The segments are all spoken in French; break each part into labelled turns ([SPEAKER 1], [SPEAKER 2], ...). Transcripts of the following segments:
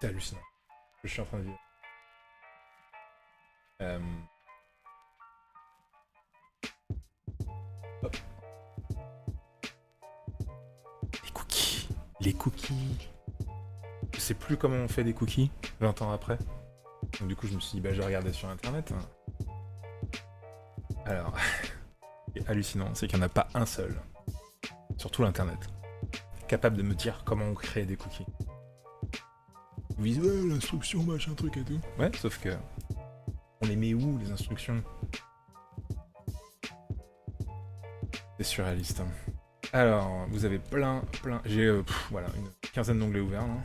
[SPEAKER 1] C'est hallucinant. Je suis en train de vivre. Euh, hop. Les cookies. Les cookies. Je sais plus comment on fait des cookies 20 ans après. Donc du coup je me suis dit bah je vais regarder sur internet. Alors, ce qui est hallucinant, c'est qu'il n'y en a pas un seul, sur tout l'internet, capable de me dire comment on crée des cookies. Vous dites ouais l'instruction machin truc et tout. Ouais, sauf que on les met où les instructions? C'est surréaliste. Alors, vous avez plein, j'ai voilà, une quinzaine d'onglets ouverts là.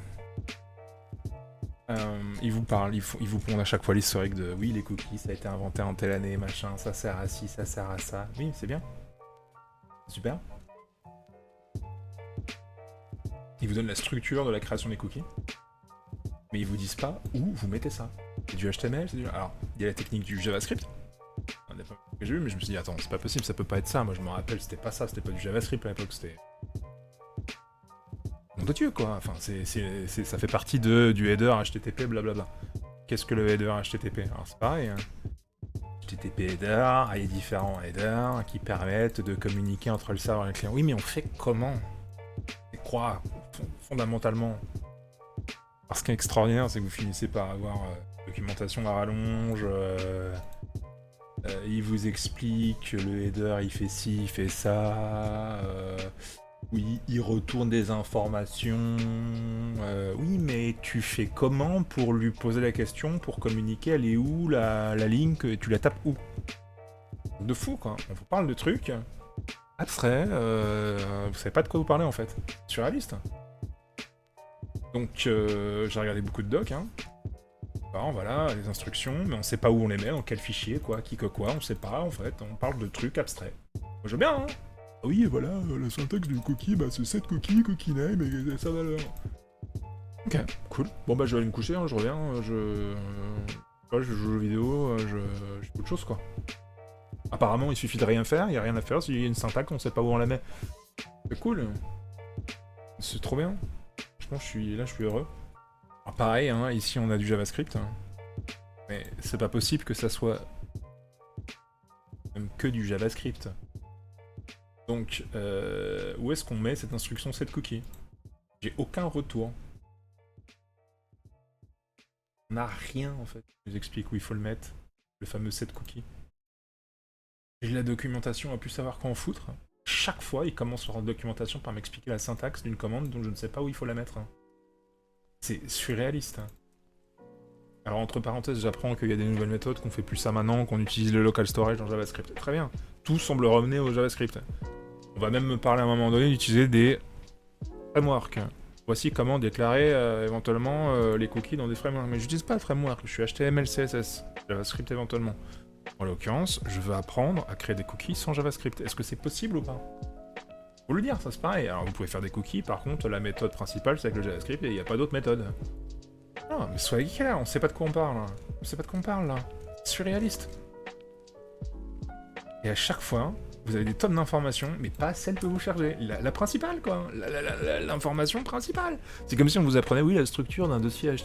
[SPEAKER 1] Ils vous parlent, ils vous pondent à chaque fois l'historique de oui les cookies ça a été inventé en telle année, machin, ça sert à ci, ça sert à ça. Oui, c'est bien. Super. Ils vous donnent la structure de la création des cookies. Mais ils vous disent pas où vous mettez ça. C'est du HTML, c'est du... Alors, il y a la technique du JavaScript. Un des premiers que j'ai vu, mais je me suis dit attends, c'est pas possible, ça peut pas être ça. Moi je me rappelle, c'était pas ça, c'était pas du JavaScript à l'époque, c'était... Nom de Dieu quoi, enfin ça fait partie du header HTTP blablabla. Qu'est-ce que le header HTTP? Alors c'est pareil, hein. HTTP header, il y a différents headers qui permettent de communiquer entre le serveur et le client. Oui mais on fait comment? C'est quoi fondamentalement? Alors, ce qui est extraordinaire, c'est que vous finissez par avoir documentation à rallonge, il vous explique que le header il fait ci, il fait ça, oui, il retourne des informations, oui, mais tu fais comment pour lui poser la question, pour communiquer, elle est où la ligne, que tu la tapes où? De fou quoi, on vous parle de trucs abstraits, vous savez pas de quoi vous parlez en fait, surréaliste. Donc j'ai regardé beaucoup de docs, hein. Bon, voilà, les instructions, mais on sait pas où on les met, dans quel fichier, quoi, qui que quoi, on sait pas en fait, on parle de trucs abstraits. Moi je veux bien, hein. Ah oui, et voilà, la syntaxe du cookie, bah c'est cette cookie name et sa valeur. Ok, cool. Bon bah je vais aller me coucher, hein, je reviens, ouais, je joue aux jeux vidéo, je fais autre chose quoi. Apparemment il suffit de rien faire, il y a rien à faire, s'il y a une syntaxe, on sait pas où on la met. C'est cool. C'est trop bien. Franchement, je suis heureux. Alors, pareil, hein, ici on a du JavaScript, hein, mais c'est pas possible que ça soit même que du JavaScript. Donc, où est-ce qu'on met cette instruction setCookie? J'ai aucun retour. On n'a rien en fait. Je vous explique où il faut le mettre, le fameux setCookie. J'ai la documentation à plus savoir quoi en foutre. Chaque fois, il commence leur documentation par m'expliquer la syntaxe d'une commande dont je ne sais pas où il faut la mettre. C'est surréaliste. Alors entre parenthèses, j'apprends qu'il y a des nouvelles méthodes, qu'on fait plus ça maintenant, qu'on utilise le local storage en JavaScript. Très bien. Tout semble revenir au JavaScript. On va même me parler à un moment donné d'utiliser des frameworks. Voici comment déclarer éventuellement les cookies dans des frameworks. Mais j'utilise pas de framework, je suis HTML, CSS, JavaScript éventuellement. En l'occurrence, je veux apprendre à créer des cookies sans JavaScript. Est-ce que c'est possible ou pas? Faut le dire, ça c'est pareil. Alors vous pouvez faire des cookies, par contre la méthode principale c'est avec le JavaScript et il n'y a pas d'autre méthode. Non, mais soyez clair, on sait pas de quoi on parle. On sait pas de quoi on parle là. C'est surréaliste. Et à chaque fois, vous avez des tonnes d'informations, mais pas celle que vous cherchez. La principale, quoi. L'information principale. C'est comme si on vous apprenait, oui, la structure d'un dossier,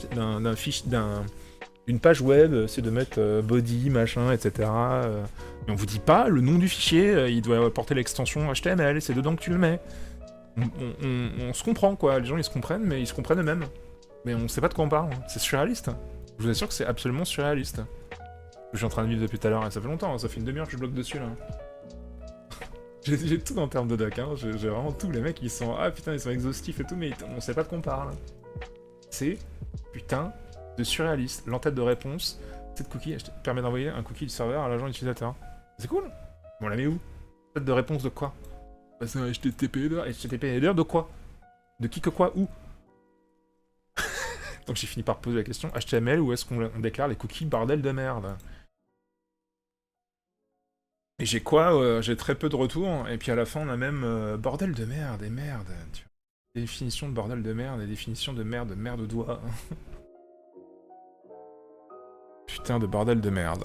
[SPEAKER 1] d'une page web, c'est de mettre body, machin, etc. Mais on vous dit pas le nom du fichier, il doit porter l'extension HTML, c'est dedans que tu le mets. On se comprend, quoi. Les gens, ils se comprennent, mais ils se comprennent eux-mêmes. Mais on sait pas de quoi on parle. C'est surréaliste. Je vous assure que c'est absolument surréaliste. Je suis en train de vivre depuis tout à l'heure, et ça fait longtemps, hein, ça fait une demi-heure que je bloque dessus, là. J'ai tout en termes de doc, hein, j'ai vraiment tout. Les mecs, ils sont... Ah putain, ils sont exhaustifs et tout, mais on sait pas de quoi on parle. C'est, putain, de surréaliste. L'entête de réponse, cette cookie permet d'envoyer un cookie du serveur à l'agent utilisateur. C'est cool. Mais on la met où? L'entête de réponse de quoi? Bah c'est un HTTP header. HTTP header de quoi? De qui que quoi? Où? Donc j'ai fini par poser la question, HTML, où est-ce qu'on déclare les cookies bordel de merde? Et j'ai quoi? J'ai très peu de retours, et puis à la fin on a même bordel de merde, et merde. Tu vois. Définition de bordel de merde, et définition de merde au doigt. putain de bordel de merde.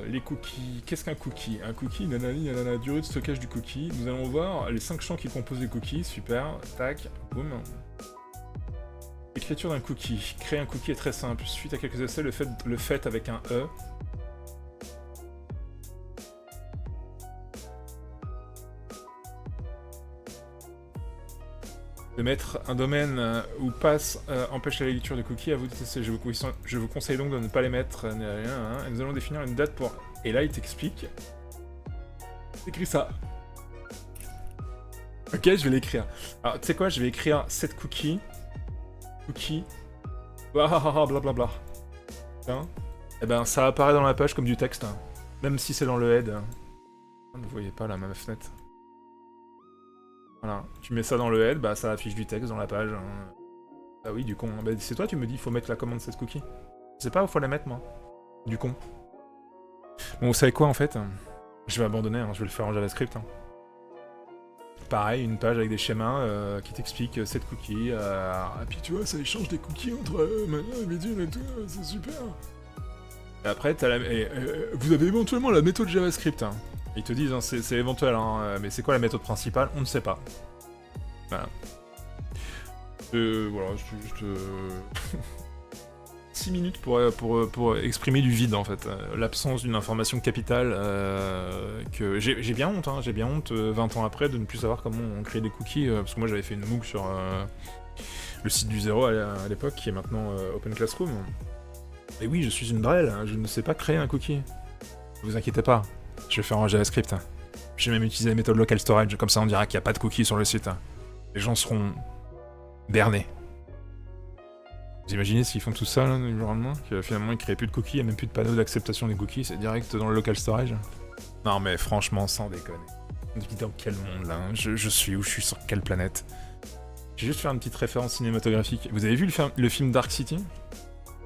[SPEAKER 1] Les cookies. Qu'est-ce qu'un cookie? Un cookie, nanana, durée de stockage du cookie. Nous allons voir les 5 champs qui composent les cookies. Super. Tac. Boum. Écriture d'un cookie. Créer un cookie est très simple. Suite à quelques essais, le fait avec un E. De mettre un domaine où passe empêche la lecture de cookies, à vous de tester. Je vous conseille donc de ne pas les mettre. Et nous allons définir une date pour... Et là, il t'explique. Écris ça. Ok, je vais l'écrire. Alors, tu sais quoi, je vais écrire 7 cookies. Cookies. Blablabla. Hein. Et ben, ça apparaît dans la page comme du texte. Hein. Même si c'est dans le head. Vous voyez pas là, ma fenêtre. Voilà, tu mets ça dans le head, bah ça affiche du texte dans la page. Hein. Ah oui, du con. Bah, c'est toi, tu me dis, faut mettre la commande 7 cookies. Je sais pas où faut la mettre, moi. Du con. Bon, vous savez quoi, en fait? Je vais abandonner, hein, je vais le faire en JavaScript. Hein. Pareil, une page avec des schémas qui t'expliquent 7 cookies. Et puis tu vois, ça échange des cookies entre maintenant et Medium et tout, c'est super. Et après, t'as vous avez éventuellement la méthode JavaScript. Hein. Ils te disent, hein, c'est éventuel, hein, mais c'est quoi la méthode principale? On ne sait pas. Voilà. Voilà, c'est juste... 6 minutes pour exprimer du vide, en fait. L'absence d'une information capitale que... J'ai bien honte, hein, j'ai bien honte, 20 ans après, de ne plus savoir comment on crée des cookies, parce que moi j'avais fait une MOOC sur le site du zéro à l'époque, qui est maintenant Open Classroom. Et oui, je suis une brêle, hein, je ne sais pas créer un cookie. Ne vous inquiétez pas. Je vais faire en JavaScript. J'ai même utilisé la méthode local storage, comme ça on dira qu'il n'y a pas de cookies sur le site. Les gens seront bernés. Vous imaginez s'ils font tout ça, là, du jour au lendemain, que finalement ils créent plus de cookies, il n'y a même plus de panneau d'acceptation des cookies, c'est direct dans le local storage. Non mais franchement, sans déconner. On vit dans quel monde là? Je suis où? Je suis sur quelle planète? J'ai juste faire une petite référence cinématographique. Vous avez vu le film Dark City?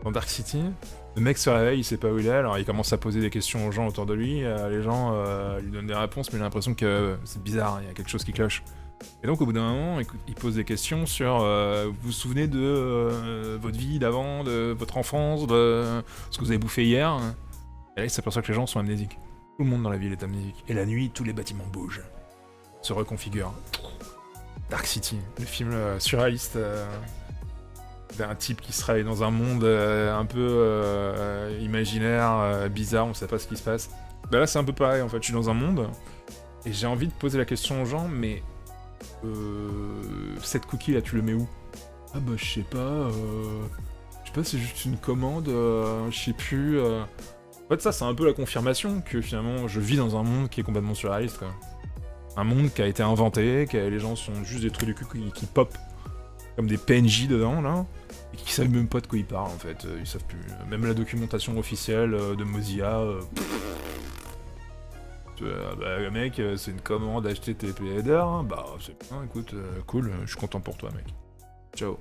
[SPEAKER 1] Dans Dark City, le mec se réveille, il sait pas où il est, alors il commence à poser des questions aux gens autour de lui, les gens lui donnent des réponses, mais j'ai l'impression que c'est bizarre, il y a quelque chose qui cloche. Et donc au bout d'un moment, il pose des questions sur vous vous souvenez de votre vie d'avant, de votre enfance, de ce que vous avez bouffé hier. Et là il s'aperçoit que les gens sont amnésiques. Tout le monde dans la ville est amnésique. Et la nuit, tous les bâtiments bougent, se reconfigurent. Dark City, le film surréaliste d'un type qui se réveille dans un monde un peu imaginaire, bizarre, on sait pas ce qui se passe. Bah là c'est un peu pareil en fait, je suis dans un monde et j'ai envie de poser la question aux gens, mais cette cookie là tu le mets où? Ah bah je sais pas, c'est juste une commande, je sais plus. En fait ça c'est un peu la confirmation que finalement je vis dans un monde qui est complètement surréaliste quoi. Un monde qui a été inventé, les gens sont juste des trucs de cul qui pop comme des PNJ dedans là. Et qui savent même pas de quoi ils parlent en fait, ils savent plus. Même la documentation officielle de Mozilla. Bah mec, c'est une commande HTTP header, hein. Bah c'est bien, écoute, cool, je suis content pour toi mec. Ciao.